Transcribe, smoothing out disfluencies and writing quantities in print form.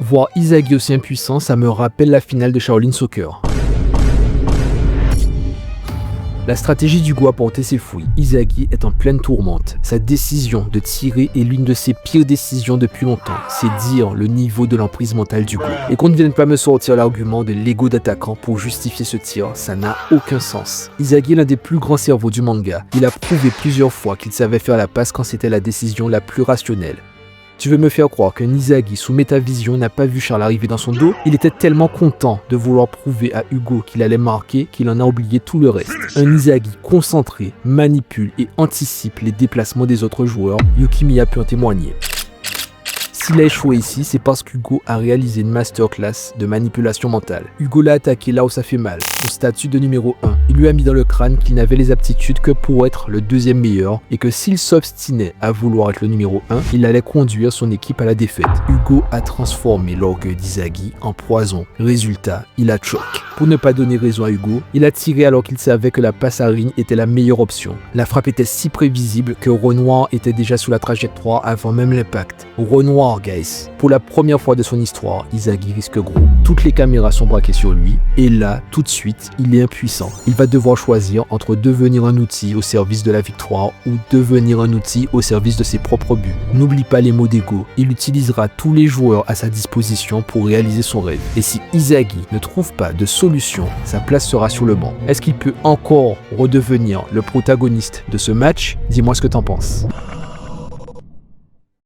Voir Inzaghi aussi impuissant, ça me rappelle la finale de Shaolin Soccer. La stratégie d'Hugo a porté ses fruits. Inzaghi est en pleine tourmente. Sa décision de tirer est l'une de ses pires décisions depuis longtemps. C'est dire le niveau de l'emprise mentale d'Hugo. Et qu'on ne vienne pas me sortir l'argument de l'ego d'attaquant pour justifier ce tir, ça n'a aucun sens. Inzaghi est l'un des plus grands cerveaux du manga. Il a prouvé plusieurs fois qu'il savait faire la passe quand c'était la décision la plus rationnelle. Tu veux me faire croire que Inzaghi, sous Métavision, n'a pas vu Charles arriver dans son dos? Il était tellement content de vouloir prouver à Hugo qu'il allait marquer qu'il en a oublié tout le reste. Un Inzaghi concentré, manipule et anticipe les déplacements des autres joueurs. Yukimi a pu en témoigner. S'il a échoué ici, c'est parce qu'Hugo a réalisé une masterclass de manipulation mentale. Hugo l'a attaqué là où ça fait mal, au statut de numéro 1. Il lui a mis dans le crâne qu'il n'avait les aptitudes que pour être le deuxième meilleur et que s'il s'obstinait à vouloir être le numéro 1, il allait conduire son équipe à la défaite. Hugo a transformé l'orgueil d'Inzaghi en poison. Résultat, il a choc. Pour ne pas donner raison à Hugo, il a tiré alors qu'il savait que la passe à Rin était la meilleure option. La frappe était si prévisible que Renoir était déjà sous la trajectoire avant même l'impact. Renoir, guys. Pour la première fois de son histoire, Inzaghi risque gros. Toutes les caméras sont braquées sur lui et là, tout de suite, il est impuissant. Il va devoir choisir entre devenir un outil au service de la victoire ou devenir un outil au service de ses propres buts. N'oublie pas les mots d'ego. Il utilisera tous les joueurs à sa disposition pour réaliser son rêve. Et si Inzaghi ne trouve pas de solution, sa place sera sur le banc. Est-ce qu'il peut encore redevenir le protagoniste de ce match? Dis-moi ce que t'en penses.